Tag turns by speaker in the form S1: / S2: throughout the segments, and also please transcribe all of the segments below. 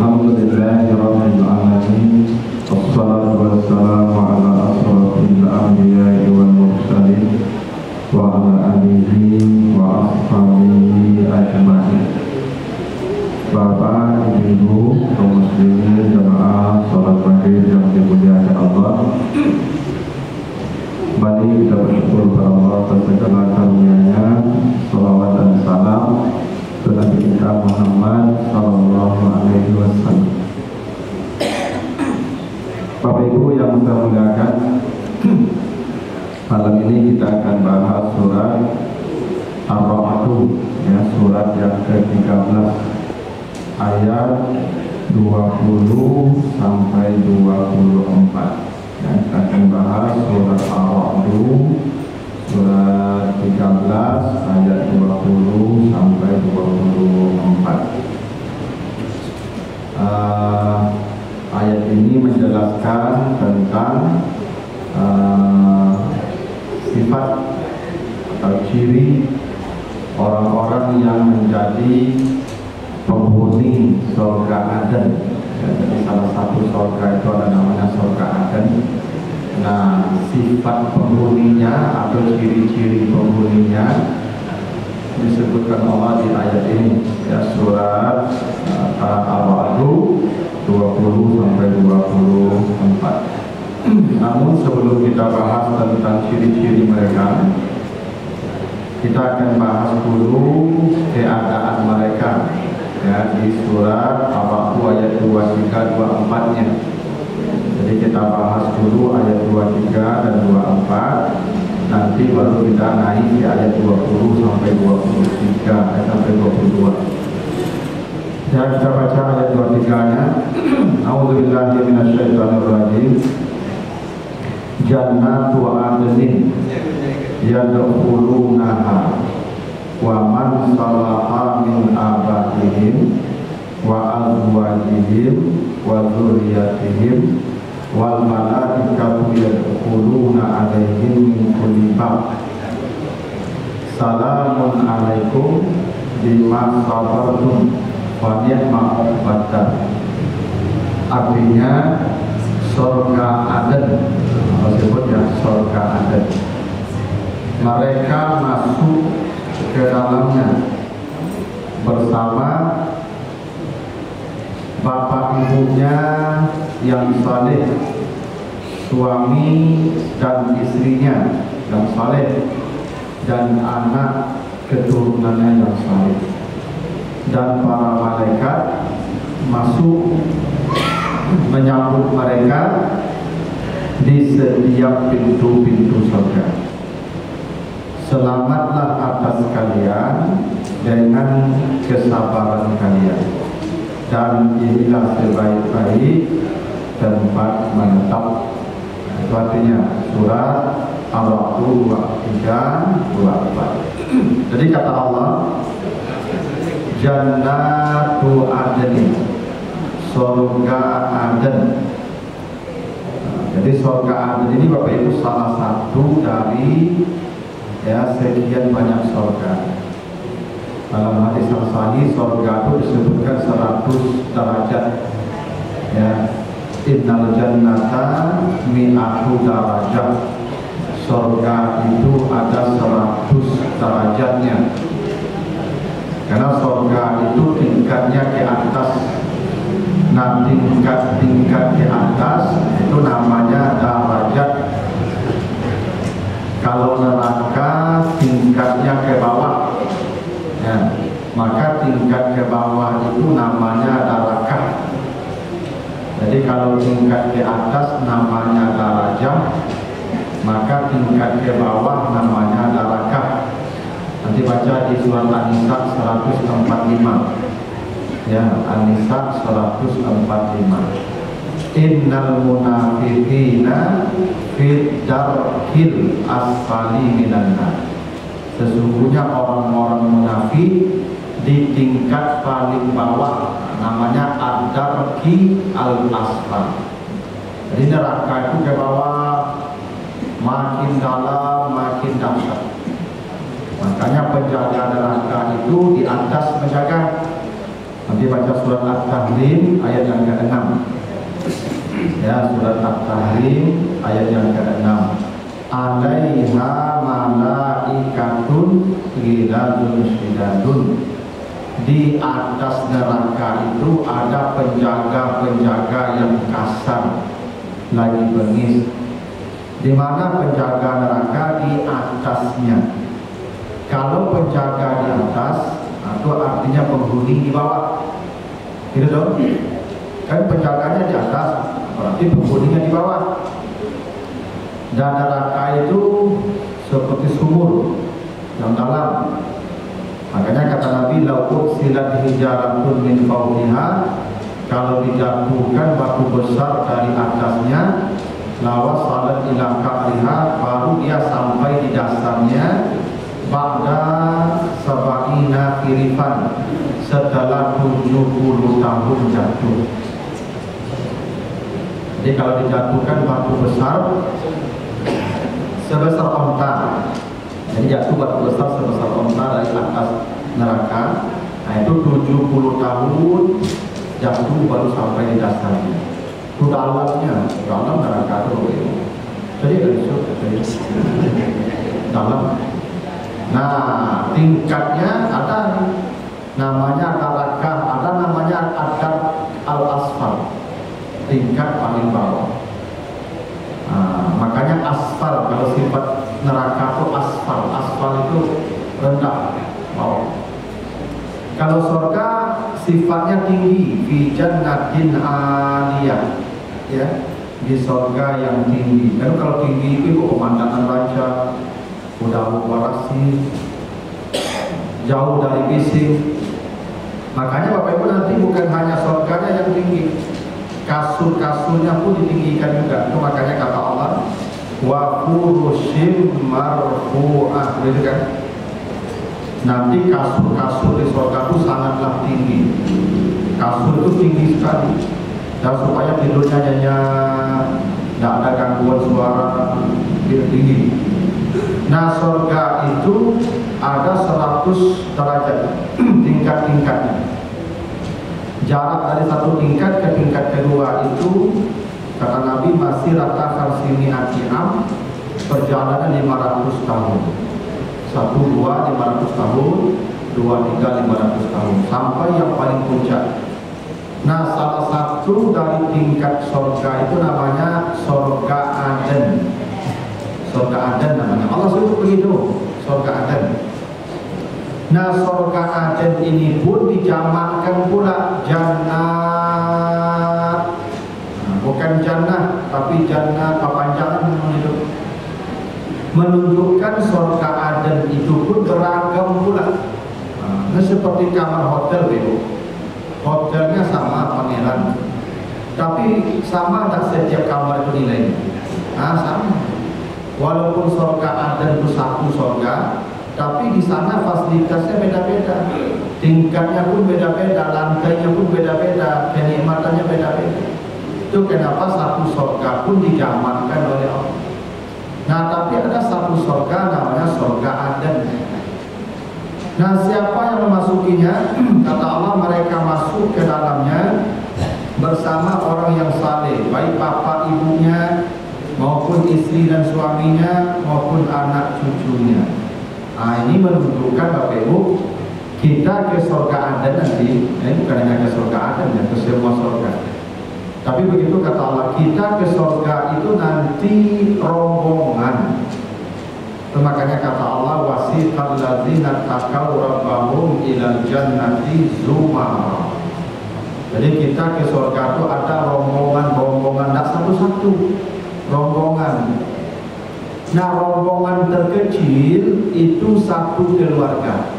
S1: Alhamdulillahi rabbil alamin. Wassalatu wassalamu ala asrofil anbiya'i wal mursalin wa ala alihi wa ashabihi ajma'in. Bapak, Ibu, kaum muslimin jamaah salat maghrib yang dimuliakan Allah. Mari kita bersyukur kepada Allah atas segala karunia-Nya. Salawat dan salam kepada Nabi kita Muhammad sallallahu alaihi wasallam. Bapak Ibu yang saya muliakan, malam ini kita akan bahas surat Ar-Ra'd, ya, surat yang ke-13 ayat 20 sampai 24. Ya, kita akan bahas surat Ar-Ra'd surat 13 ayat 20 sampai 24. Ayat ini menjelaskan tentang sifat atau ciri orang-orang yang menjadi penghuni surga Aden. Ya, jadi salah satu surga itu ada namanya surga Aden. Nah, sifat penghuninya atau ciri-ciri penghuninya disebutkan Allah di ayat ini, ya, surat Ar-Ra'd 20 sampai 24. Namun sebelum kita bahas tentang ciri-ciri mereka, kita akan bahas dulu keadaan mereka, ya, di surat Ar-Ra'd ayat 23 24-nya. Jadi kita bahas dulu ayat 23 dan 24, nanti baru kita naik di ayat 20 sampai 23 sampai 22. Ya, kita baca ayat 23-nya. A'udzubillahi minasyaitonirrajim. Jannatu adnin yadkhulunaha wa man salaha min abaihim wa azwajihim wa dzurriyyatihim wal malaikatu yadkhuluna alaihim min kulli bab. Salamun alaikum bima sabartum wa ni'ma uqbadar. Artinya surga Aden, maksudnya surga Aden. Mereka masuk ke dalamnya bersama bapak ibunya yang saleh, suami dan istrinya yang saleh, dan anak keturunannya yang saleh. Dan para malaikat masuk menyambut mereka di setiap pintu-pintu surga. Selamatlah atas kalian dengan kesabaran kalian, dan inilah sebaik-baik tempat menetap. Itu artinya surat Ar-Ra'd 23 24. Jadi kata Allah, Jannatu Adnin, surga Aden. Jadi surga Aden ini Bapak Ibu salah satu dari, ya, sekian banyak surga. Dalam hadis sahih surga itu disebutkan 100 derajat. Ya, innal jannata mi'atu darajat. Surga itu ada 100 derajatnya. Karena surga itu tingkatnya ke atas. Nah, tingkat-tingkat di atas itu namanya derajat. Kalau neraka tingkatnya ke bawah, ya, maka tingkat ke bawah itu namanya darajat. Jadi kalau tingkat ke atas namanya darajat, maka tingkat ke bawah namanya darajat. Nanti baca di surat An-Nisa 145. Ya, An-Nisa 145. Innal munafiqina fi darkil asfali minan nar. Sesungguhnya orang-orang munafik di tingkat paling bawah, namanya ad-darki al-asfal. Jadi neraka itu ke bawah, makin dalam makin dahsyat. Makanya penjaga neraka itu di atas menjaga. Nanti baca surat At-Tahrim ayat yang ke-6. Ya, surat At-Tahrim ayat yang ke-6. Alaiha malaikatun ghiladun syidadun. Di atas neraka itu ada penjaga-penjaga yang kasar lagi bengis. Di mana penjaga neraka di atasnya. Kalau penjaga di atas, itu artinya penghuni di bawah. Gitu dong? Kan penjaganya di atas, berarti penghuninya di bawah. Dan neraka itu seperti sumur yang dalam. Makanya kata Nabi, "Lau silat hijaratun min fawqiha", kalau dijatuhkan batu besar dari atasnya, lawas salat ila ka'riha, baru dia sampai di dasarnya, ba'da sab'ina kirifan, setelah 70 tahun jatuh. Jadi kalau dijatuhkan batu besar sebesar onta, jadi jatuh batu besar sebesar onta dari atas neraka, nah itu 70 tahun jatuh baru sampai di dasarnya. Itu dalamnya, dalam neraka itu. Jadi dalam. Nah, tingkatnya ada namanya neraka, ada namanya adab al-asfal, tingkat paling bawah. Nah, makanya asfal, kalau sifat neraka itu asfal, asfal itu rendah bawah. Kalau surga sifatnya tinggi, fi jannatin aliyah, ya, di surga yang tinggi. Dan kalau tinggi itu pemandangan raja, udah warasi, jauh dari bising. Makanya Bapak Ibu nanti bukan hanya surganya yang tinggi, kasur-kasurnya pun ditinggikan juga. Itu makanya kata Allah, wa furushim marfu'ah, gitu kan? Nanti kasur-kasur di surga itu sangatlah tinggi. Kasur itu tinggi sekali, dan supaya tidurnya nyenyak, tidak ada gangguan suara, tinggi. Nah, surga itu ada 100 derajat tingkat-tingkatnya. Jarak dari satu tingkat ke tingkat kedua itu kata Nabi masih rata karsini atiam, perjalanan 500 tahun. 1, 2, 500 tahun, 2, 3, 500 tahun, sampai yang paling puncak. Nah, salah satu dari tingkat surga itu namanya surga Aden. Surga Aden namanya. Allah suruh begitu, surga Aden. Nah, surga Aden ini pun dijamakkan pula jannah. Nah, bukan jannah, tapi jannah kepanjangan itu. Menunjukkan surga Aden itu pun beragam pula. Nah, seperti kamar hotel itu. Hotelnya sama pangeran, tapi sama tak setiap kamar itu nilainya? Nah, sama. Walaupun surga Aden itu satu surga, tapi di sana fasilitasnya beda-beda, tingkatnya pun beda-beda, lantainya pun beda-beda, kenikmatannya beda-beda. Itu kenapa satu surga pun dijamakkan oleh Allah. Nah, tapi ada satu surga namanya surga Aden. Nah, siapa yang memasukinya? Kata Allah, mereka masuk ke dalamnya bersama orang yang saleh, baik bapak ibunya, maupun istri dan suaminya, maupun anak cucunya. Nah, ini menunjukkan Bapak Ibu, kita ke surga Aden nanti, bukan hanya ke surga Aden, ya, ke semua surga. Tapi begitu kata Allah, kita ke surga itu nanti rombongan. Itu makanya kata Allah, wasiqal ladzina taqaw rabbahum ilal jannati zumara. Jadi kita ke surga itu ada rombongan-rombongan, tidak satu-satu, rombongan. Nah, rombongan terkecil itu satu keluarga.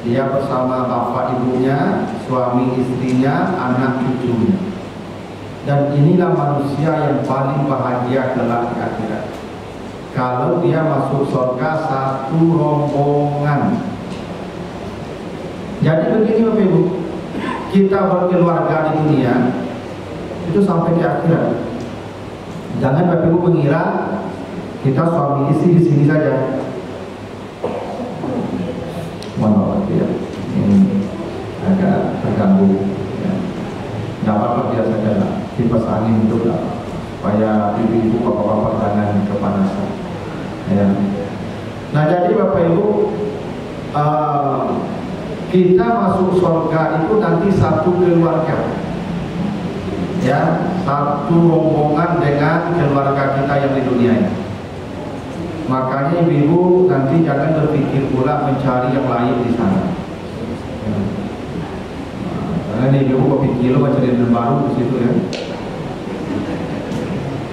S1: Dia bersama bapak ibunya, suami istrinya, anak cucunya. Dan inilah manusia yang paling bahagia kelak di akhirat. Kalau dia masuk surga satu rombongan. Jadi begini Bapak Ibu, kita berkeluarga di dunia itu sampai di akhirat. Jangan Bapak Ibu mengira kita suami istri di sini saja. Mohon maaf ya. agak terganggu. Ya. Nggak apa-apa, biasa saja lah. Kipas angin itu lah, supaya ibu-ibu bapak-bapak jangan kepanasan. Ya. Nah jadi Bapak Ibu, kita masuk surga itu nanti satu keluarga, ya, satu rombongan dengan keluarga kita yang di dunia ini. Makanya ibu-ibu nanti jangan berpikir pula mencari yang lain di sana. Ya. Karena ibu berpikir lo mencari yang baru di situ ya.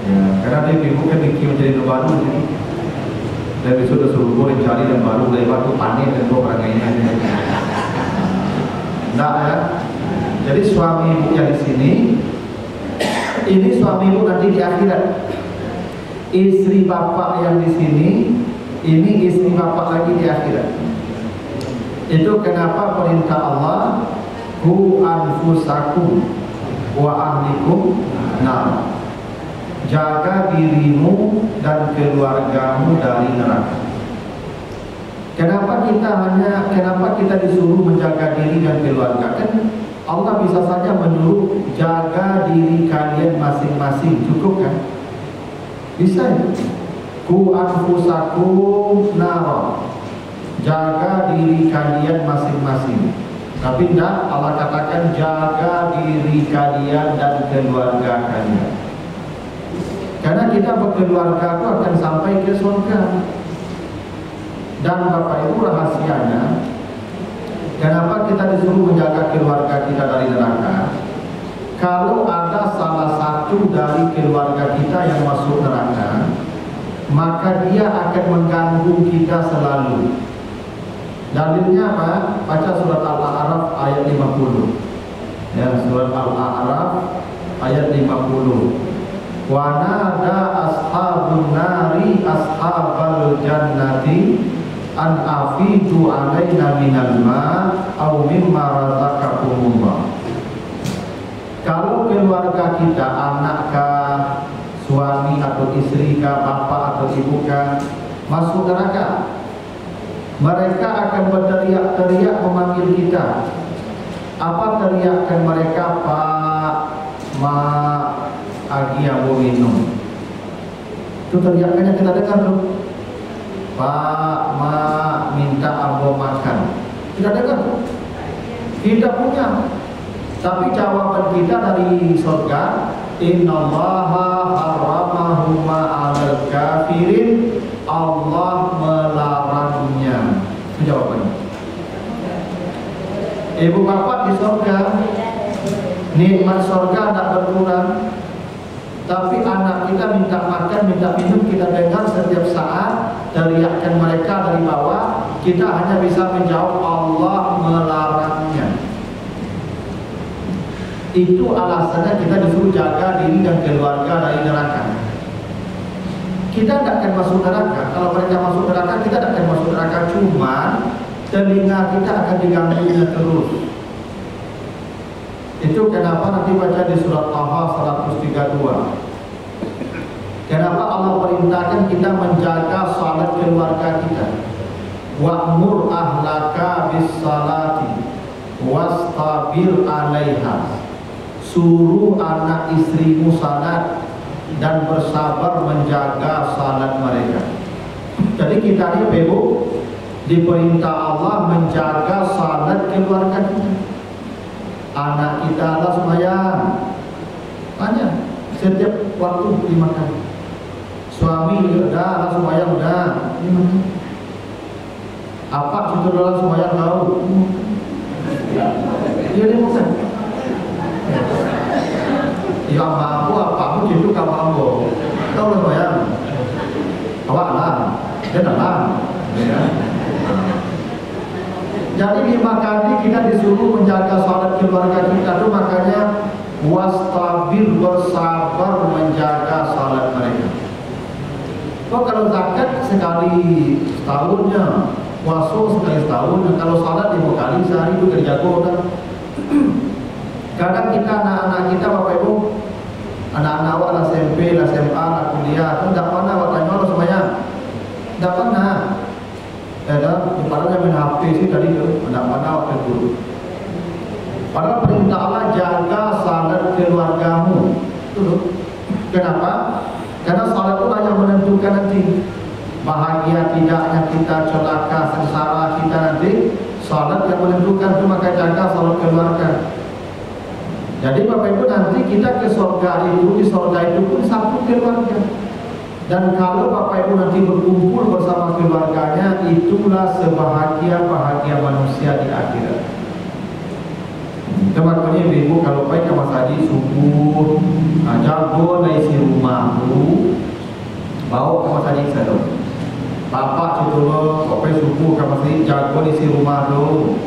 S1: Ya, karena ibu kan pikir mencari yang baru di situ. Dan besok suruh gue cari yang baru dari waktu panik dan gue orang ini. Enggak ya. Jadi suami ibu yang di sini, ini suami ibu nanti di akhirat. Istri bapak yang di sini, ini istri bapak lagi di akhirat. Itu kenapa perintah Allah, ku anfusakum wa ahlikum nar. Jaga dirimu dan keluargamu dari neraka. Kenapa kita disuruh menjaga diri dan keluarga? Kan Allah bisa saja menyuruh jaga diri kalian masing-masing, cukup kan? Bisa ya? Ku anfusakum nar. Jaga diri kalian masing-masing. Tapi tidak, Allah katakan jaga diri kalian dan keluarga kalian. Karena kita berkeluarga itu akan sampai ke surga. Dan Bapak Ibu, rahasianya, kenapa kita disuruh menjaga keluarga kita dari neraka? Kalau ada salah satu dari keluarga kita yang masuk neraka, maka dia akan mengganggu kita selalu. Dalilnya apa? Baca surat Al-A'raf ayat 50. Ya, surat Al-A'raf ayat 50. Wa nada ashabun nari ashabal jannati an afidu alaina minal ma' au mimma razaqakumullah. Kalau keluarga kita, anak kah, suami atau istri kah, bapak atau ibu kah, masuk neraka, mereka akan berteriak-teriak memanggil kita. Apa teriakan mereka? Pak, ma, agi abo minum. Itu teriakannya kita dengar tuh. Pak, ma, minta abo makan. Kita dengar tuh. Kita punya. Tapi jawaban kita dari surga, innallaha harramahuma 'alal kafirin. Allah melarangnya. Itu jawabannya. Ibu bapak di surga, nikmat surga tidak berkurang. Tapi anak kita minta makan, minta minum, kita dengar setiap saat teriakan mereka dari bawah. Kita hanya bisa menjawab Allah melarangnya. Itu alasannya kita disuruh jaga diri dan keluarga dari neraka. Kita tidak akan masuk neraka. Kalau mereka masuk neraka, kita tidak akan masuk neraka. Cuma telinga kita akan diganggunya terus. Itu kenapa nanti baca di surat Taha 132. Kenapa Allah perintahkan kita menjaga salat keluarga kita. Wa'mur ahlaka bis salati wastabir 'alaiha. Suruh anak istrimu salat dan bersabar menjaga salat mereka. Jadi kita ini Ibu diperintah Allah menjaga salat keluarga kita. Anak kita Allah sembahyang, tanya setiap waktu 5 kali. Suami udah Allah sembahyang udah. Apa situ Allah sembahyang tahu? Iya dia bukan. Ya mampu apa pun itu kamu mampu. Tahu lah sembahyang. Awak lah, dia dalam. Ya. Jadi 5 kali kita disuruh menjaga salat keluarga kita itu, makanya wastabir, bersabar menjaga salat mereka. Kok kalau zakat sekali setahunnya, puasa sekali setahun, kalau salat 5 kali sehari itu kerja kan. Kadang kita anak-anak kita Bapak Ibu, anak-anak awak SMP, SMA, kuliah, tidak pernah awak tanya Allah semuanya, tidak pernah. Padahal main HP sih tadi tuh, tidak pernah waktu dulu. Padahal perintah Allah jaga salat keluargamu. Kenapa? Karena salat itulah yang menentukan nanti bahagia tidaknya kita, celaka, sengsara kita nanti. Salat yang menentukan itu, maka jaga salat keluarga. Jadi Bapak Ibu, nanti kita ke surga itu, di surga itu pun satu keluarga. Dan kalau Bapak Ibu nanti berkumpul bersama keluarganya, itulah sebahagia-bahagia manusia di akhirat. Makanya Ibu kalau baik ke Mas Haji subuh, jago na isi rumahmu, bawa ke Mas Haji satu. Bapak itu lo, bapak subuh ke Mas Haji jago isi rumah lo.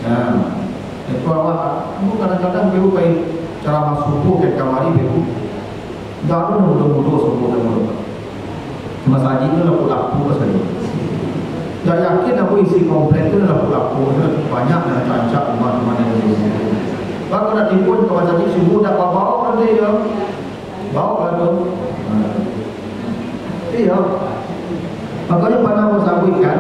S1: Nah, itu awak, kadang-kadang Ibu baik ceramah subuh ke kamar Ibu. Jangan mudah-mudah subuh dan mudah. Mas Haji itu laku-laku saja. Tidak yakin aku isi komplek itu laku-laku. Banyak yang cancak teman-teman yang dulu. Kalau nak tipu ke Mas Haji subuh tak bawa nanti ya. Bawa tu. Iya. Makanya pernah bersawikan.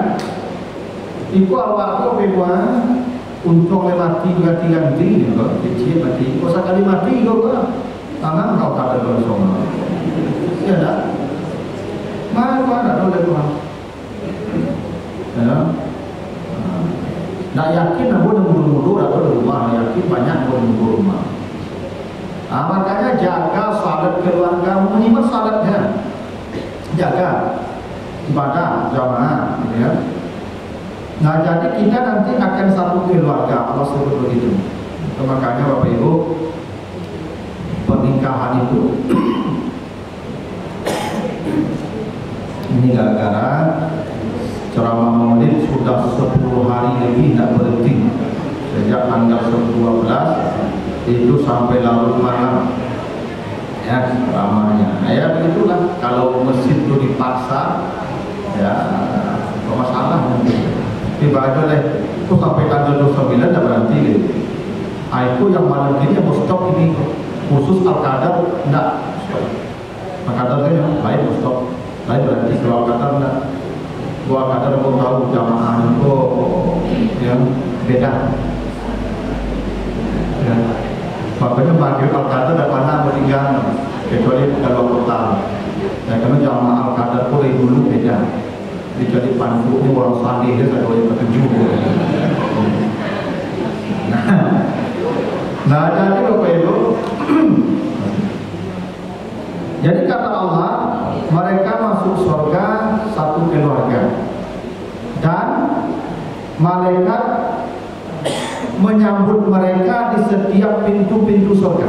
S1: Iku awak tu memang untung mati ganti-ganti ni kau. Kecil mati. Kau sekali mati kau kan. Tangan kau tak ada bersama. Ya tak? Mana boleh Tuhan? Ya. Nak yakin aku dah mundur-mundur atau di rumah, yakin banyak mundur rumah. Makanya jaga salat keluarga, minimal salatnya. Jaga ibadah jamaah, ya. Nah, jadi kita nanti akan satu keluarga, Allah sebut begitu. Makanya Bapak Ibu, pernikahan itu ini gara-gara ceramah maulid sudah 10 hari lebih tidak berhenti sejak tanggal 12 itu sampai larut malam ya ceramahnya. Ya begitulah, kalau masjid itu dipaksa ya masalah tiba-tiba deh itu sampai tanggal 29 tidak berhenti gitu. Itu yang malam ini yang mau stop ini khusus Al-Qadar tidak stop. Al-Qadar saya baik mau stop. Lain berarti kalau kata nak gua kata mau tahu jamaah itu yang beda. Ya. Makanya bagi Al-Qadar tidak pernah meninggal kecuali kalau kota. Ya karena jamaah Al-Qadar pun dari dulu beda. Jadi pandu ini orang sandi dia tak boleh petunjuk. Nah jadi Bapak Ibu. Jadi kata Allah, mereka masuk surga satu keluarga dan malaikat menyambut mereka di setiap pintu-pintu surga.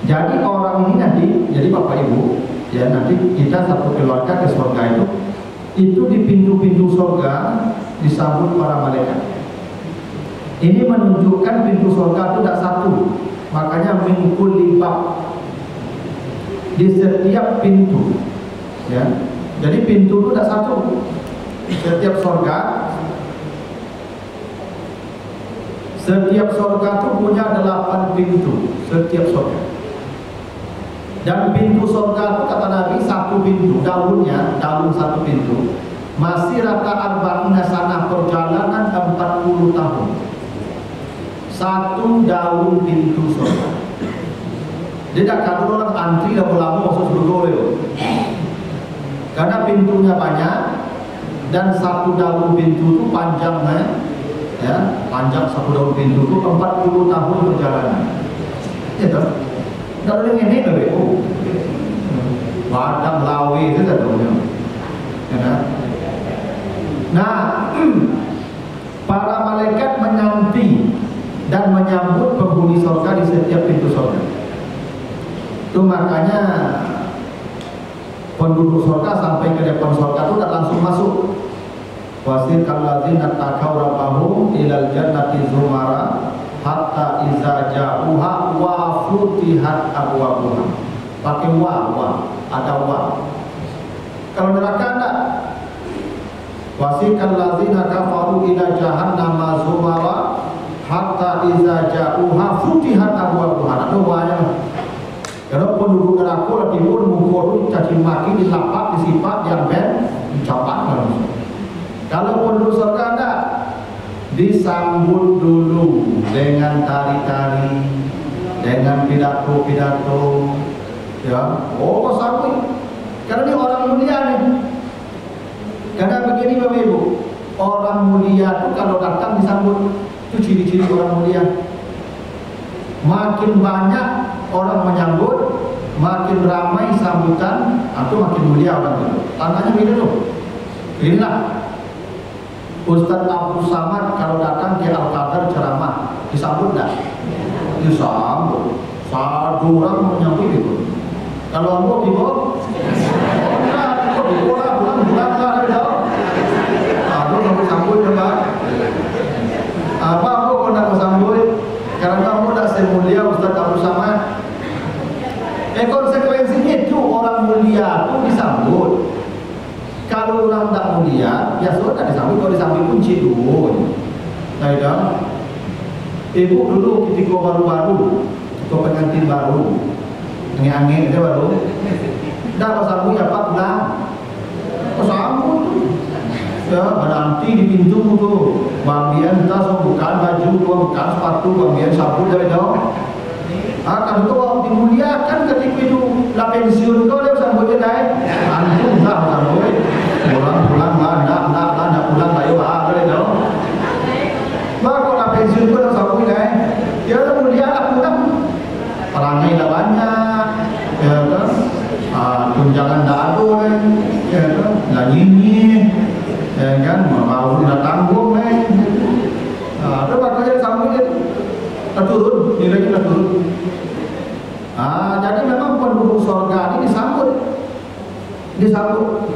S1: Jadi orang ini nanti, jadi Bapak Ibu, ya nanti kita satu keluarga ke surga itu di pintu-pintu surga disambut para malaikat. Ini menunjukkan pintu surga itu tidak satu, makanya min kulli bab. Di setiap pintu, ya. Jadi pintu itu tidak satu. Setiap surga itu punya 8 pintu. Setiap surga. Dan pintu surga itu kata Nabi satu pintu, daunnya daun satu pintu masih rata arba'ina sanah perjalanan 40 tahun. Satu daun pintu surga. Dia tak kata orang antri dah lama masuk surga itu. Karena pintunya banyak dan satu daun pintu itu panjangnya, ya panjang satu daun pintu itu 40 tahun perjalanan. Ya tak? Tak boleh ini lebih. Padang lawe itu tak tahu. Ya. Nah, para malaikat menanti dan menyambut penghuni surga di setiap pintu surga. Itu makanya penduduk surga sampai ke depan surga itu tidak langsung masuk. Wasiqal ladzina taqaw rabbahum ilal jannati zumara hatta iza ja'uha wa futihat abwabuha. Pakai wa, ada wa. Kalau neraka enggak. Wasiqal ladzina kafaru ila jahannama zumara hatta iza ja'uha futihat abwabuha. Ada wa-nya. Kalau penduduk neraka lagi pun mukul caci maki dilapak disifat yang ben dicapak. Kalau penduduk surga ada disambut dulu dengan tari-tari, dengan pidato-pidato, ya, oh sambut. Karena ini orang mulia nih. Karena begini Bapak Ibu, orang mulia itu kalau datang disambut, itu ciri-ciri orang mulia. Makin banyak orang menyambut, makin ramai sambutan, itu makin mulia orang itu. Tandanya begini tuh. Inilah Ustadz Abdul Samad kalau datang di Al-Qadar ceramah, disambut enggak? Disambut. Satu orang menyambut itu. Kalau mau dibawa, oh enggak, bulan lah jauh. Aku mau sambut coba. Apa aku nak sambut? Karena kamu tak semulia Ustadz Abdul Samad. Konsekuensinya itu orang mulia itu disambut. Kalau orang tak mulia, ya sudah disambut. Kalau disambut pun cidul. Nah, ibu dulu ketika baru-baru, ketika pengantin baru, angin-angin itu baru, dah pasangmu ya Pak pulang, pasangmu ya nanti di pintu tuh, bambian kita bukan baju, bukan sepatu, bambian sabun dari dong. Kan itu dimuliakan ketika itu lah pensiun kau dia sambutnya naik, antum tak sambut, pulang nak pulang bayu dari dong. Maka lah pensiun kau dia sambutnya naik, ya udah mulia lah pulang. Perangai dah banyak, ya kan, tunjangan dah ada, ya kan, dah nyanyi, ya kan, mau dah tanggung, ada makanya sambutnya turun, nilainya turun. Jadi memang penduduk surga ini disambut.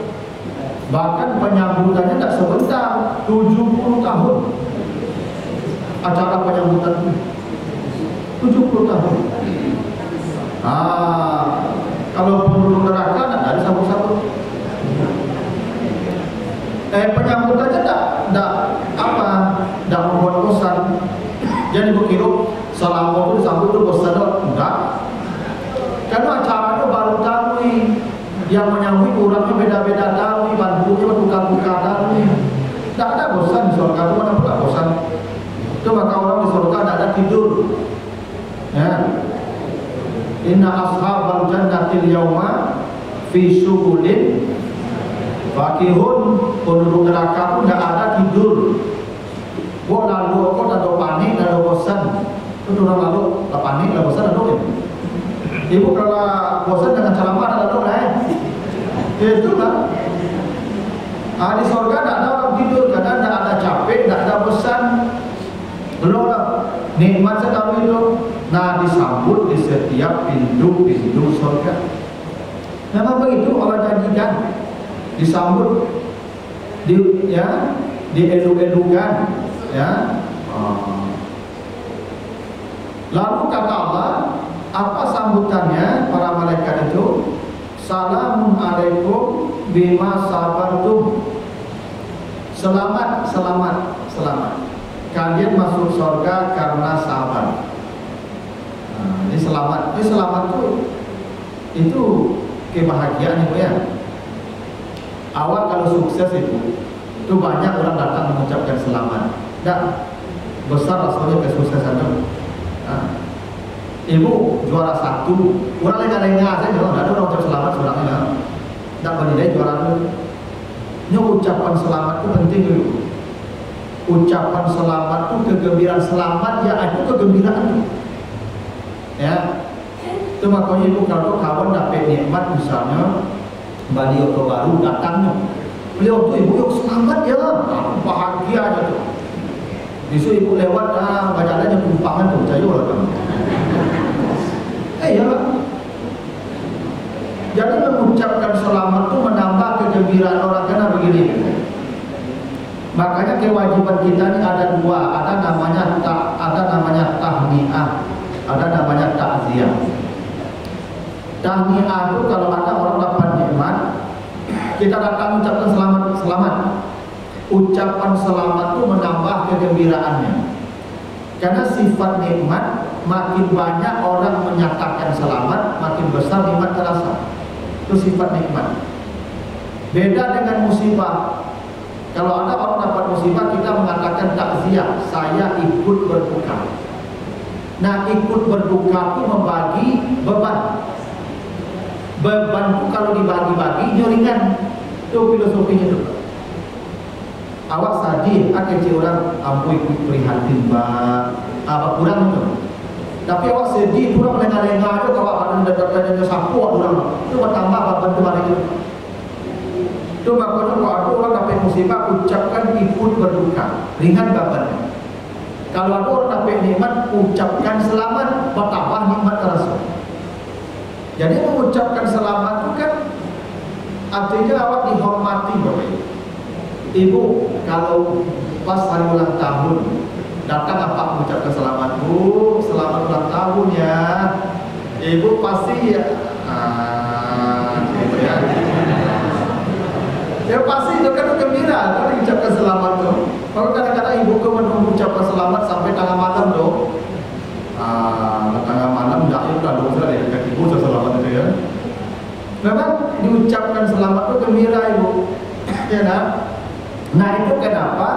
S1: Bahkan penyambutannya tidak sebentar, 70 tahun. Acara penyambutan 70 tahun. Kalau penduduk neraka tidak ada sambut-sambut. Penyambutannya tidak membuat bosan. Jadi begitu selama itu disambut itu bosan enggak. Karena acaranya baru tahu yang menyambut orangnya beda-beda tahu, bantunya bertukar-tukar tahu. Tidak ada bosan di surga itu, mana pula bosan. Itu maka orang di surga tidak ada tidur. Ya. Inna ashabal jannatil yauma fi syughulin fakihun. Penduduk neraka pun tidak ada tidur. Kok lalu kok ada panik, ada bosan. Itu orang lalu tak panik, tak bosan, ada ini. Ibu kalau bosan dengan ceramah ada dong itu kan. Di surga tidak ada orang tidur, karena tidak ada capek, tidak ada bosan. Belum lah nikmat sekali itu. Nah, disambut di setiap pintu-pintu surga. Memang begitu Allah janjikan. Disambut, dielu-elukan, ya. Lalu kata Allah, apa sambutannya para malaikat itu? Salamun alaikum bima sabartum. Selamat. Kalian masuk surga karena sabar. Ini selamat. Ini selamat itu kebahagiaan ya. Awal kalau sukses itu banyak orang datang mengucapkan selamat. Dan besar rasanya kesuksesan itu. Ibu juara 1, orang lain ada yang ngasih, tidak ada orang ucap selamat sebenarnya. Tidak bernilai juara itu. Ini ucapan selamat itu penting dulu. Ucapan selamat itu kegembiraan, selamat ya itu kegembiraan. Ya, itu makanya ibu kalau kawan dapat nikmat misalnya beliau baru datangnya, beliau tuh ibu yuk selamat ya, bahagia aja tuh. Besok ibu lewat, baca aja tumpangan tuh, cayu lah kan. Ya, jadi mengucapkan selamat itu menambah kegembiraan orang, karena begini. Makanya kewajiban kita ini ada dua, ada namanya tahniah, ada namanya takziah. Tahniah itu kalau ada orang dapat nikmat, kita datang ucapkan selamat. Ucapan selamat itu menambah kegembiraannya. Karena sifat nikmat, makin banyak orang menyatakan selamat, makin besar nikmat terasa. Itu sifat nikmat. Beda dengan musibah. Kalau ada orang dapat musibah, kita mengatakan takziah, saya ikut berduka. Nah, ikut berduka itu membagi beban. Beban itu kalau dibagi-bagi ringan. Itu filosofinya tuh. Awak sadih, kecil orang ampu ikut prihatin apa kurang itu. Tapi awak sedih, kurang lengah-lengah aja kalau ada datang-datangnya sapu orang. Itu bertambah beban itu hari itu. Itu makanya kalau ada orang dapat musibah, ucapkan ikut berduka, ringan bebannya. Kalau ada orang dapat nikmat, ucapkan selamat, bertambah nikmat terasa. Jadi mengucapkan selamat itu kan artinya awak dihormati, Bapak Ibu. Ibu kalau pas hari ulang tahun datang apa mengucapkan selamat, Bu, selamat ulang tahun ya. Ibu pasti ya, gitu ya. Ya pasti itu kan gembira kalau diucapkan selamat tuh. Kalau kadang-kadang ibu ke mengucapkan selamat sampai tengah malam tuh. Tengah malam dah itu dah dosa dari dekat ibu selamat itu ya. Memang diucapkan selamat tuh gembira ibu. Ya kan? Nah itu kenapa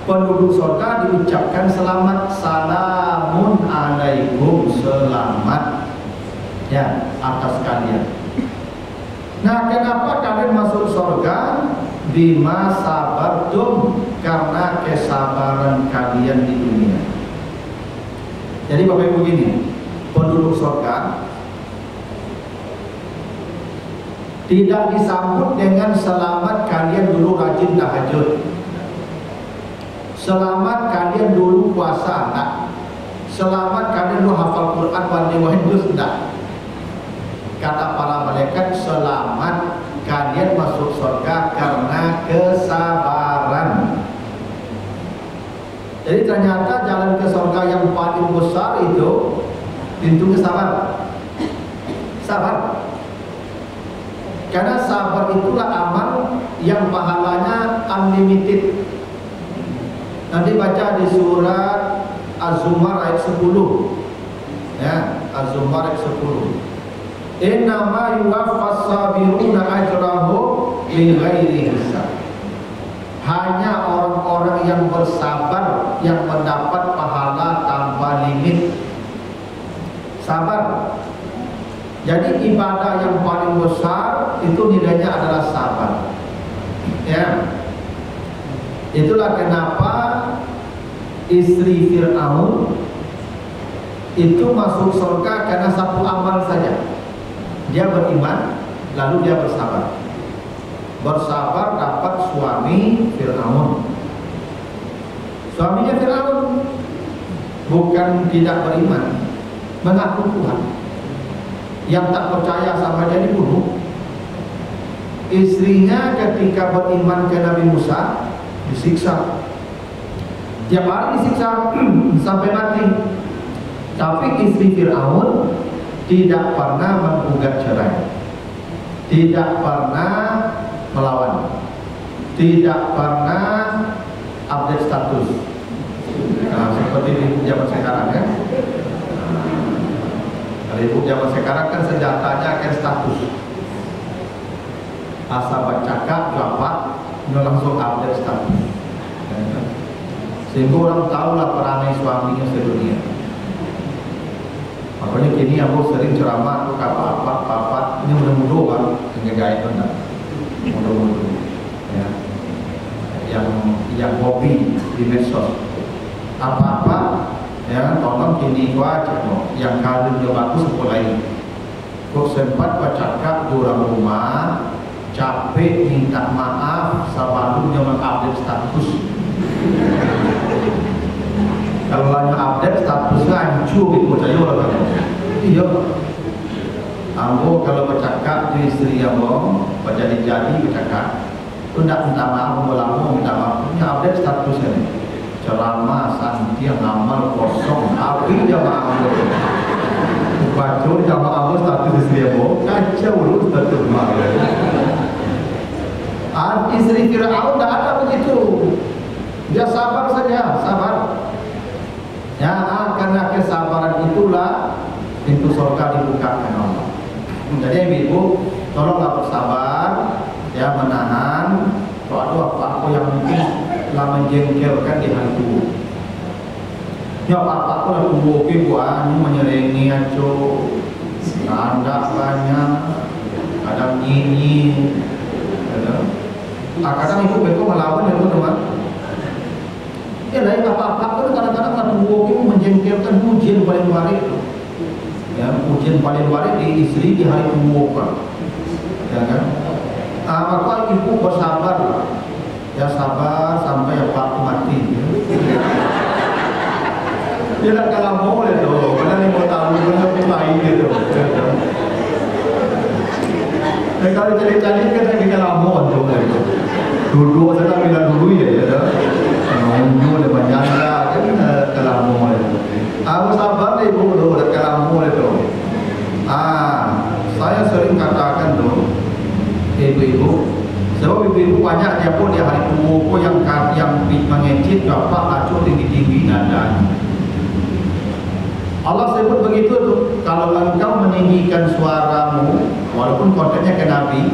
S1: penduduk surga diucapkan selamat, salamun alaikum, selamat ya atas kalian. Nah kenapa kalian masuk surga? Bima sabartum, karena kesabaran kalian di dunia. Jadi Bapak Ibu begini, penduduk surga tidak disambut dengan selamat kalian dulu rajin tahajud, selamat kalian dulu puasa, enggak. Selamat kalian dulu hafal Quran wahid enggak. Kata para malaikat, selamat kalian masuk surga karena kesabaran. Jadi ternyata jalan ke surga yang paling besar itu pintu kesabaran. Sabar. Karena sabar itulah amal yang pahalanya unlimited. Nanti baca di surat Az-Zumar ayat 10. Ya, Az-Zumar ayat 10. Innama yuwaffas sabiruna ajrahum bighairi hisab. Hanya orang-orang yang bersabar yang mendapat pahala tanpa limit. Sabar. Jadi ibadah yang paling besar itu nilainya adalah sabar. Ya. Itulah kenapa istri Fir'aun itu masuk surga karena satu amal saja. Dia beriman, lalu dia bersabar. Bersabar dapat suami Fir'aun. Suaminya Fir'aun bukan tidak beriman, mengaku Tuhan. Yang tak percaya sama dia dibunuh. Istrinya ketika beriman ke Nabi Musa disiksa. Tiap hari disiksa sampai mati. Tapi istri Fir'aun tidak pernah menggugat cerai, tidak pernah melawan, tidak pernah update status. Nah, seperti di zaman sekarang ya. Kalau ibu zaman sekarang kan senjatanya kan status. Asal bercakap dapat langsung update status. Sehingga orang tahulah perangai suaminya sedunia. Makanya kini aku sering ceramah tuh apa ini mudah-mudahan kan ngegait benar, mudah-mudahan ya, yang hobi di medsos apa ya tolong kini gua aja yang kalian dia bagus mulai. Kok sempat bercakap di orang rumah capek minta maaf sebelumnya mengupdate status. Kalau hanya update statusnya hancur gitu percaya orang. Iya. Ambo kalau bercakap di istri Ambo jadi bercakap, tu tidak minta maaf, lama minta maaf. Ini update statusnya nih. Ceramah, santi, ngamal kosong, api jamaah Ambo. Bacur jamaah Ambo status istri Ambo, kacau lu status rumah. Istri Fir'aun tidak ada begitu. Dia sabar saja, sabar. Ya, karena kesabaran itulah pintu surga dibukakan Allah. Jadi ibu, tolonglah bersabar, ya menahan. Kalau ada apa-apa yang mungkin telah menjengkelkan di hati. Ya apa-apa kok nak tunggu buahnya menyerengi aja, ada banyak, kadang ini, kadang ibu betul melawan itu teman. Ya lain apa-apa kan kadang-kadang nak tunggu menjengkelkan ujian paling baik, ya ujian paling baik di istri di hari tunggu kan, ya kan? Maka ibu bersabar, ya sabar sampai apa mati. Dia tak kalah boleh tu, padahal 5 tahun pun lebih baik gitu. Dan kalau cari-cari kan lagi kalah mohon tu. Duduk saya bila dulu ya, unjuk lepas janda kan kalah mohon. Aku sabar deh ibu tu, dah kalah mohon tu. Saya sering katakan tu, ibu-ibu, sebab ibu-ibu banyak dia pun di hari tua yang mengecit bapak acuh tinggi-tinggi nadanya. Allah sebut begitu tuh, kalau engkau meninggikan suaramu, walaupun kontennya ke Nabi,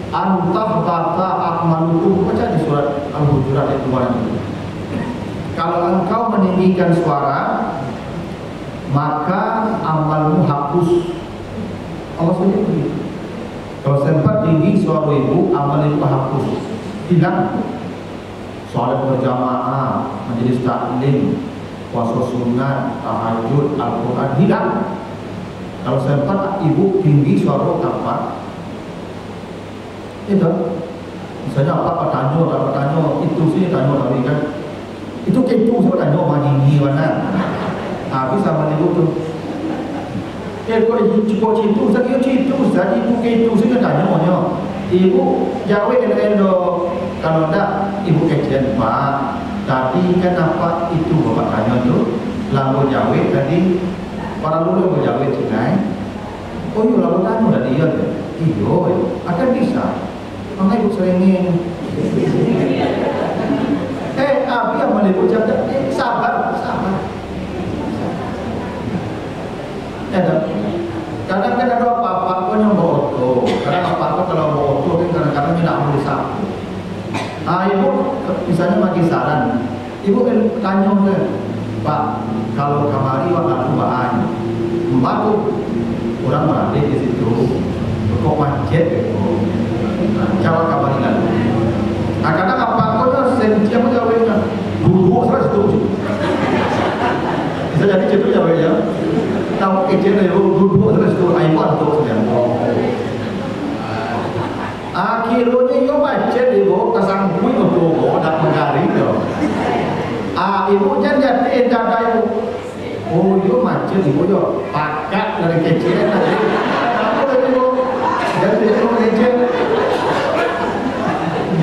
S1: antah bata akmanukum, baca di surat Al-Hujurat itu kalau engkau meninggikan suara, maka amalmu hapus. Allah sebut begitu. Kalau sempat tinggi suara ibu, amal itu hapus, hilang. Salat berjamaah, majelis taklim, puasa sunat, tahajud, Al-Quran hilang. Kalau sempat ibu tinggi suara apa? Itu, misalnya apa tanya itu sih tanya tadi kan, itu sih tanya mana mana. Habis sama ibu tu. Kalau cukup citu, saya jadi itu sih tanya mana. Ibu jawab dengan kalau tak ibu kecil pak. Tadi kenapa itu bapak tanya tu? Lalu jawab tadi para lulu jawab cenai. Oh iya lalu tanya tadi ya. Iyo akan bisa. Maka ibu seringin. Abi yang melipu jawab. Sabar. Kadang kan ada apa-apa pun yang bawa auto. Kadang apa-apa kalau bawa auto kan kadang-kadang tidak boleh sapu. Ibu misalnya bagi saran, ibu tanya ke Pak, kalau kamari waktu bahan, baru orang berada di situ, kok macet, jawab kamari lagi. Kadang apa kau sentia menjawabnya, duduk terus tu. Bisa jadi itu jawabnya. Tahu kecil itu duduk terus tu, ayuan tu sebenarnya. Akhirnya yo macet ibu kesangkui untuk dak menggari tu. Ibu jangan jadi janda ibu. Oh yo macet ibu yo pakat dari kecil tadi. Apa ibu? Jadi ibu kecil.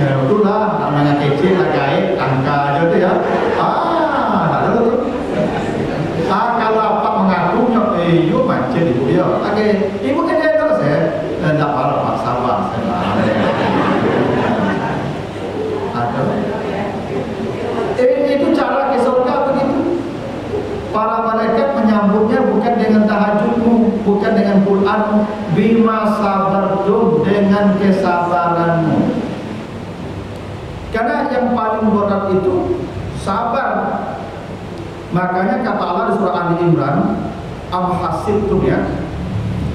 S1: Ya itulah namanya kecil lagi angka aja tu ya. Ada tu. Kalau apa mengakunya yo macet ibu yo. Oke, ibu kan dia terus ya. Tak apa Pak sabar. Itu cara ke surga begitu. Para malaikat menyambutnya bukan dengan tahajudmu, bukan dengan Quranmu, bima sabartum, dengan kesabaranmu. Karena yang paling berat itu sabar. Makanya kata Allah di surah Ali Imran, am hasibtum ya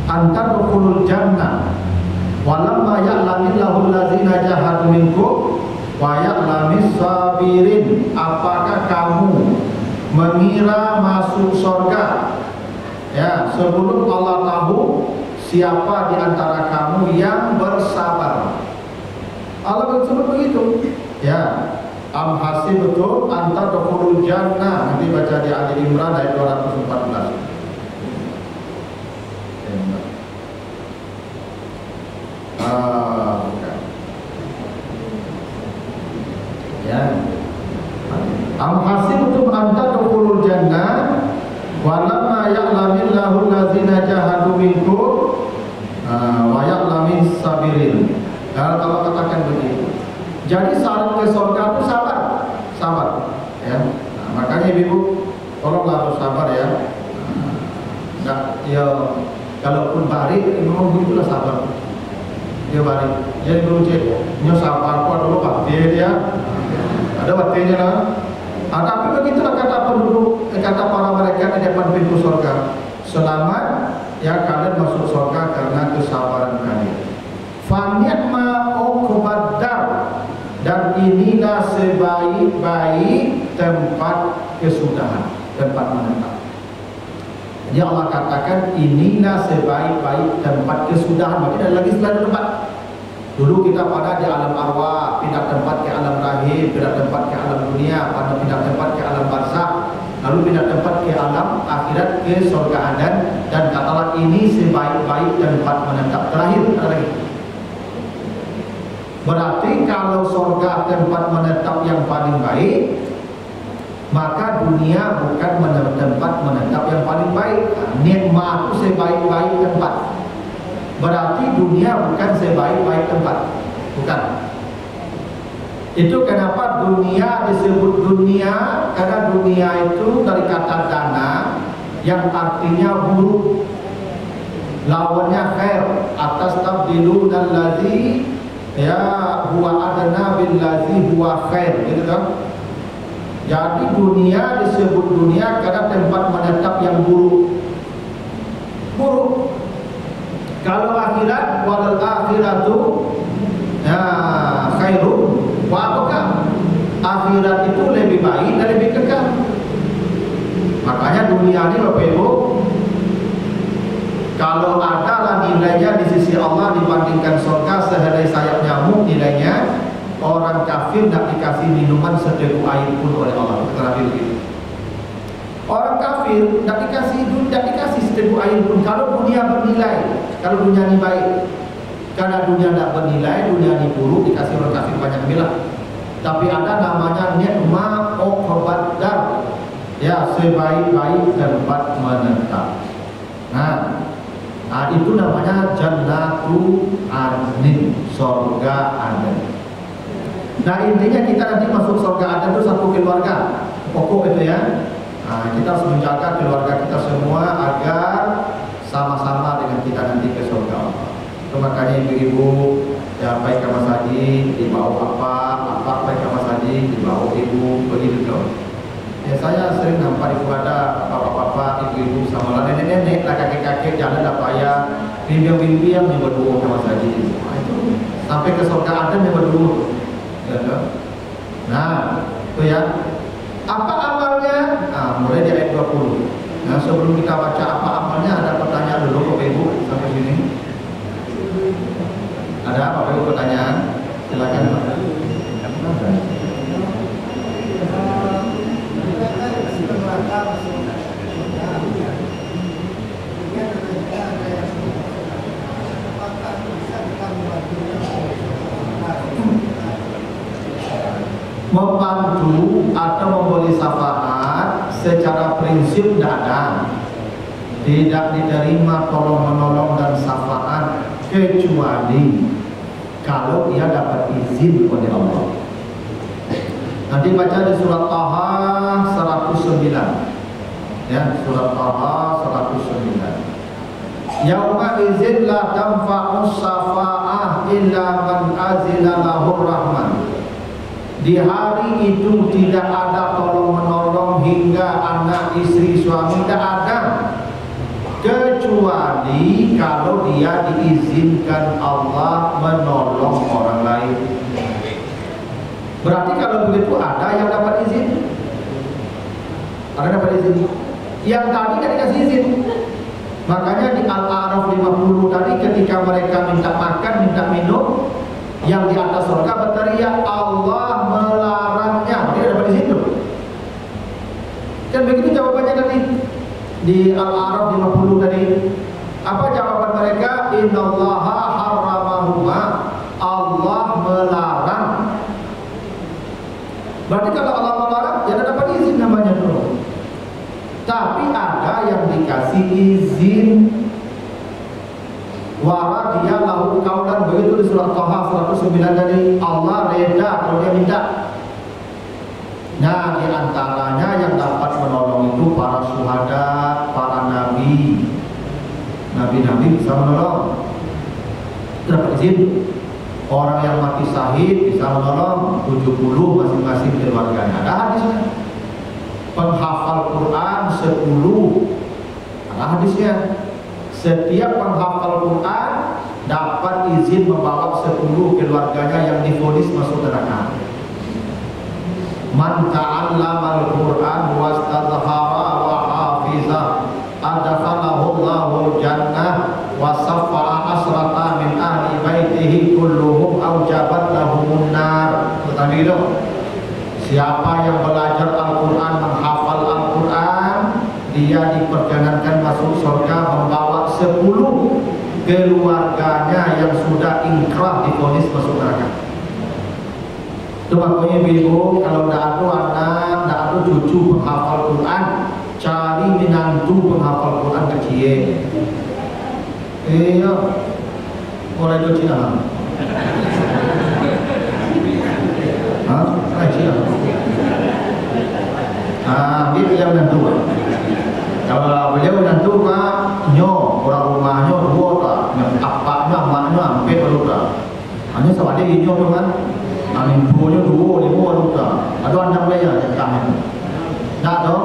S1: antadkhulul jannah walamma ya'lamillahu allazina jahadu minkum wa ya'lamis sabirin. Apakah kamu mengira masuk surga ya sebelum Allah tahu siapa di antara kamu yang bersabar? Allah bersebut begitu ya. Am hasibtum antadkhulul jannah, nanti baca di Ali Imran ayat 214. Ya. Am hasibtum an tadkhulul jannah wa lamma ya'lamillahu allazina jahadu minkum wa ya'lamis sabirin. Kalau katakan begitu. Jadi syarat ke surga itu sabar. Ya. Makanya ibu tolonglah sabar ya. Ya kalaupun balik memang begitulah sabar. Dia balik. Jadi dulu nyo sabar kuat dulu bakti dia. Ada baktinya lah. Tapi begitulah kata penduduk kata para malaikat di depan pintu surga, selamat ya kalian masuk surga karena kesabaran kalian. Fa ni'ma uqbad-dar, dan inilah sebaik-baik tempat kesudahan, tempat menetap. Jadi Allah katakan inilah sebaik-baik tempat kesudahan. Makanya ada lagi selain tempat. Dulu kita pada di alam arwah, pindah tempat ke alam rahim, pindah tempat ke alam dunia, pada pindah tempat ke alam barzakh, lalu pindah tempat ke alam akhirat, ke surga Aden. Dan katalah ini sebaik-baik tempat menetap. Terakhir ada lagi. Berarti kalau surga tempat menetap yang paling baik, maka dunia bukan tempat menetap yang paling baik. Nikmat itu sebaik-baik tempat. Berarti dunia bukan sebaik-baik tempat. Bukan. Itu kenapa dunia disebut dunia, karena dunia itu dari kata dana yang artinya buruk, lawannya khair. Atas tabdilu dan ladzi ya huwa adna bil ladzi huwa khair, gitu kan? Jadi dunia disebut dunia karena tempat menetap yang buruk. Buruk. Kalau akhirat, wal akhiratu ya khairun wa abqa. Akhirat itu lebih baik dan lebih kekal. Makanya dunia ini Bapak Ibu, kalau adalah nilainya di sisi Allah dibandingkan surga sehelai sayap nyamuk nilainya, orang kafir tidak dikasih minuman seteguk air pun oleh Allah. Kata Nabi begitu. Orang kafir tidak dikasih seteguk air pun. Kalau dunia bernilai, kalau dunia ini baik. Karena dunia tidak bernilai, dunia ini buruk, dikasih orang kafir banyak bilang. Tapi ada namanya ni'ma uqbad-dar, ya sebaik-baik tempat menetap. Nah, itu namanya jannatu adnin, surga Aden. Nah intinya kita nanti masuk surga Aden itu satu keluarga, pokok itu ya. Nah, kita harus menjaga keluarga kita semua agar sama-sama dengan kita nanti ke surga Allah. Itu makanya ibu-ibu ya baik Mas Haji dibawa apa baik Mas Haji dibawa ibu begitu dong. Ya saya sering nampak di ada bapak-bapak, ibu-ibu sama nenek-nenek, kakek-kakek jalan apa ya, bimbing-bimbing yang berdua sama Mas Haji. Nah, itu sampai ke surga Aden yang berdua. Nah, itu ya. Apa amalnya? Nah, mulai di ayat 20. Nah, sebelum kita baca apa amalnya, ada pertanyaan dulu Bapak Ibu sampai sini. Ada Bapak Ibu pertanyaan? Silakan Pak. Membantu atau memberi syafaat secara prinsip tidak ada, tidak diterima tolong menolong dan syafaat kecuali kalau ia dapat izin oleh Allah. Nanti baca di surat Taha 109 ya, surat Taha 109. Yauma izin la tanfa'us syafa'ah illa man azina lahur rahman. Di hari itu tidak ada tolong-menolong hingga anak, istri, suami, tidak ada, kecuali kalau dia diizinkan Allah menolong orang lain. Berarti kalau begitu ada yang dapat izin, ada dapat izin. Yang tadi tidak dikasih izin. Makanya di Al-A'raf 50 tadi ketika mereka minta makan, minta minum, yang di atas surga berteriak Allah melarangnya, dia dapat di situ. Dan begitu jawabannya tadi di Al-A'raf 50 tadi. Apa jawaban mereka? Innallaha harramahuma, Allah melarang. Berarti kalau Allah melarang, ya dapat izin namanya dulu. Tapi ada yang dikasih izin. Waradiyah lahu kaulan, begitu di surat Taha 109 tadi, Allah reda kalau dia minta. Nah, di antaranya yang dapat menolong itu para syuhada, para nabi. Nabi-nabi bisa menolong. Dapat izin. Orang yang mati syahid bisa menolong 70 masing-masing keluarganya. Ada hadisnya. penghafal Quran 10. Ada hadisnya. Setiap penghafal Quran dapat izin membawa 10 keluarganya yang divonis masuk neraka. Man ta'allama al-Quran wastadhara wa hafizah adkhalahu Allahu jannah wa saffa'a asrata min ahli baitihi kulluhum aujabat lahumun nar. Tadi itu, siapa yang belajar Al-Quran, menghafal Al-Quran, dia diperkenankan masuk surga membawa 10 keluarganya yang sudah ingkrah divonis masuk neraka. Itu makanya ibu, kalau tidak ada anak, tidak ada cucu penghafal Quran, cari menantu penghafal Quran kecil. Iya, mulai dari Cina. Hah? Cina. Dia beliau menantu. Kalau beliau menantu mah nyo orang rumahnya dua tak, apaknya maknya hampir baru tak. Hanya sama dia nyo tu kan. Amin dua lima tak. Ada anak beliau yang kami. Tak tahu.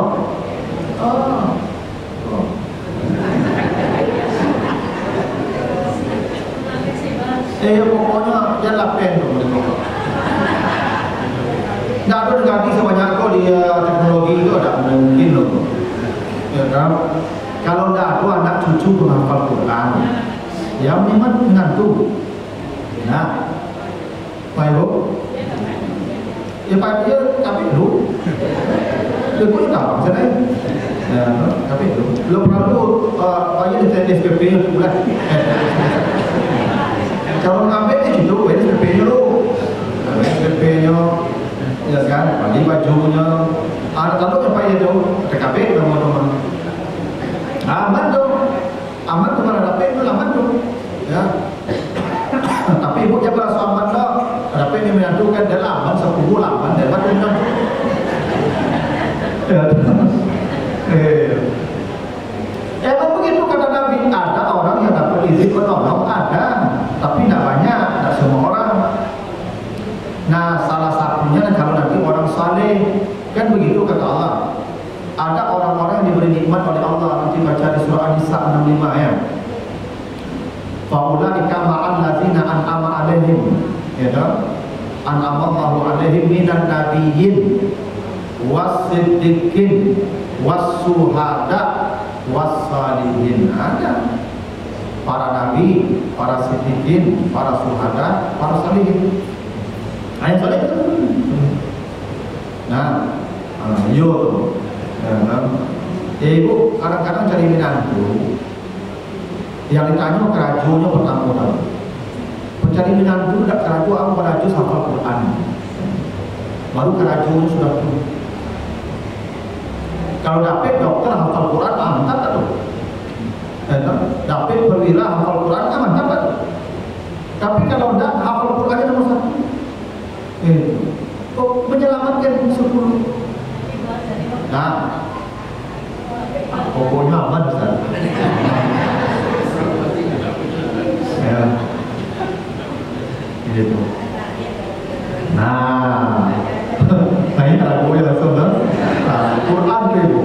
S1: Pokoknya jalan pen tu mereka. Tak ada ganti sebanyak kau di teknologi itu tak mungkin loh. Ya kan? Kalau tidak ada anak cucu penghafal Quran, ya memang menantu. Nah, Pak Ibu, ya Pak dia kami dulu, dia pun tak macam ni. Ya, kami dulu. Belum perlu bayar di SPP bulan. Kalau ngambil ni cucu, bayar SPP dulu. SPP nya, ya kan? Bagi bajunya. Kalau yang bayar tu, TKP teman-teman. Aman tu mana dapat itu aman tu, ya. Tapi ibu jangan rasa aman dah. Dapat ni menentukan dalam aman 10 aman dapat undang. Emang begitu kata Nabi, ada orang yang dapat izin menolong, ada, tapi tidak banyak, tidak semua orang. Nah, salah satunya kalau nanti orang saleh, kan begitu kata Allah. Ada orang-orang yang diberi nikmat oleh Allah, nanti baca di surah An-Nisa 65 ya. Faulaika ma'al ladzina an'ama 'alaihim, ya kan? An'ama Allahu 'alaihim minan nabiyyin was-siddiqin was-syuhada was-salihin. Ada para nabi, para siddiqin, para syuhada, para salihin. Ayat saleh itu. Nah, yo ibu kadang-kadang cari menantu yang ditanya kerajuannya pertama. Pencari menantu tidak keraju aku beraju hafal Quran, baru kerajuannya sudah penuh. Kalau dapat dokter hafal Quran, mantap tak tuh? Dapat perwira hafal Quran, mantap tak tuh? Tapi kalau tidak hafal Quran nomor 1, menyelamatkan 10. Nah, pokoknya aman Ustaz. Ya, gitu. Nah, saya tak boleh langsung dah. Quran tu ibu.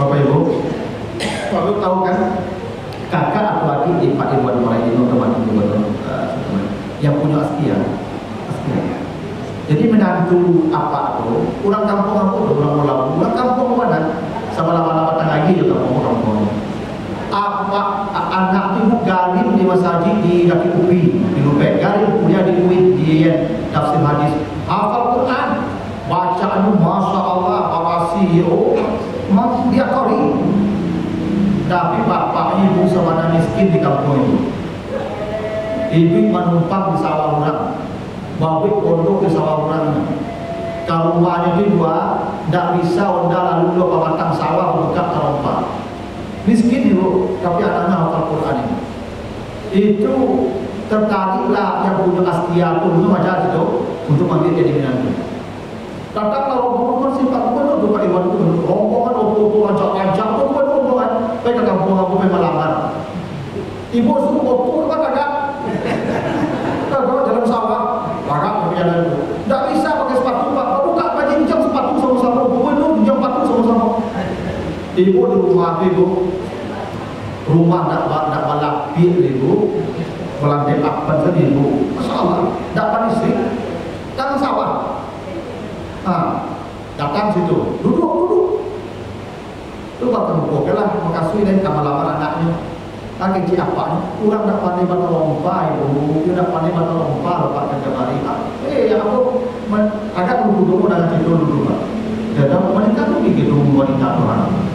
S1: Bapak ibu, bapak tahu kan? Kakak atau adik ipar ibu orang ini teman ibu yang punya askia. Jadi menantu apa tu? Orang kampung apa tu? Orang kampung mana? Sama lama-lama lagi juga kampung. Apa anak ibu galim di masjid di kaki upi di Lubek, galim kuliah di UIN di tafsir hadis, hafal Quran, bacaan masya Allah, awasi masih dia kori. Tapi bapak ibu sama miskin di kampung itu. Ibu menumpang di sawah orang. Bapak pondok di sawah orang. Kalau rumahnya itu dua, tidak bisa onda lalu dua batang sawah buka terompak. Miskin itu, tapi anaknya hafal Quran ini. Itu tertariklah yang punya askia pun itu macam itu untuk ambil jadi menantu. Datanglah rombongan simpan penuh tu Pak Iwan itu, rombongan ajak-ajak pun rombongan. Baik kampung aku memang lamar. Ibu suruh opor kan ada. Kalau dalam sawah, agak berjalan. Tak bisa pakai sepatu Pak. Buka baju jam sepatu sama-sama. Penuh Ibu di rumah ibu, rumah nak balap ibu, melantai apa saja ibu, masalah, dapat istri, datang sawah, datang situ, duduk, tu bakal buka lah, makasih dari kamar lamar anaknya, kaki apa, kurang nak pandai batu lompa ibu, dia nak pandai batu lompa, lepas kerja hari, aku agak duduk dengan situ duduk, dan wanita tu begitu wanita orang.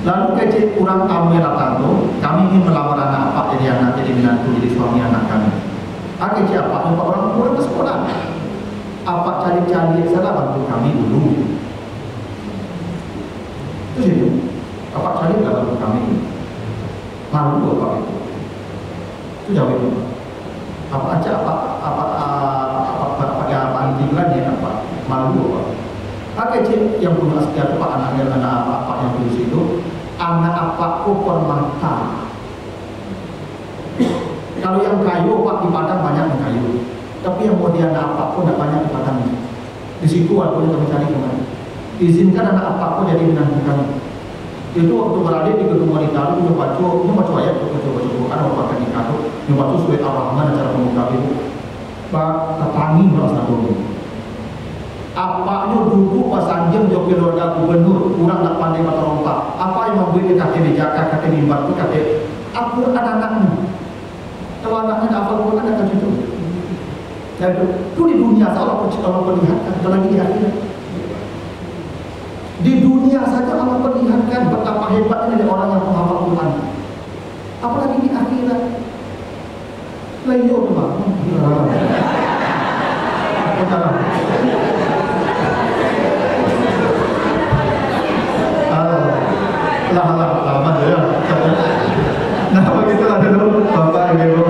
S1: Lalu kecil kurang kami datang tu, kami ingin melamar anak apa jadi anak jadi menantu jadi suami anak kami. Kecil apa? Nampak orang kurang ke sekolah. Apa cari-cari salah bantu kami dulu. Itu sih. Apa cari bantu kami. Malu apa itu? Itu jawab itu. Apa aja apa anjinglan ya apa? Malu apa? Kecil yang punya sekian apa anaknya anak apa yang tulis itu. Anak apa ukur mata. Kalau yang kayu pak di padang banyak yang kayu, tapi yang mau dia anak apa pun tidak banyak di padang. Di situ aku kami cari kemana. Izinkan anak apa pun jadi menantu kami. Itu waktu berada di gedung wanita itu nyoba ayat coba kan orang nikah itu nyoba surat Ar-Rahman cara membuka itu. Pak tetangi merasa dulu. Apanya duduk pas anjing jauh keluarga gubernur kurang nak pandai mata rompak. Apa yang membuat dia kata dijaka kata mimbar tu kata aku anak-anakmu. Kalau anaknya dapat Quran akan cucu. Jadi itu di dunia saja Allah perlihatkan, apalagi di akhirat. Di dunia saja Allah perlihatkan betapa hebatnya dari orang yang menghafal Quran. Apalagi di akhirat. Layo tu bang. Lama ya. Nah begitulah dulu Bapak Ibu.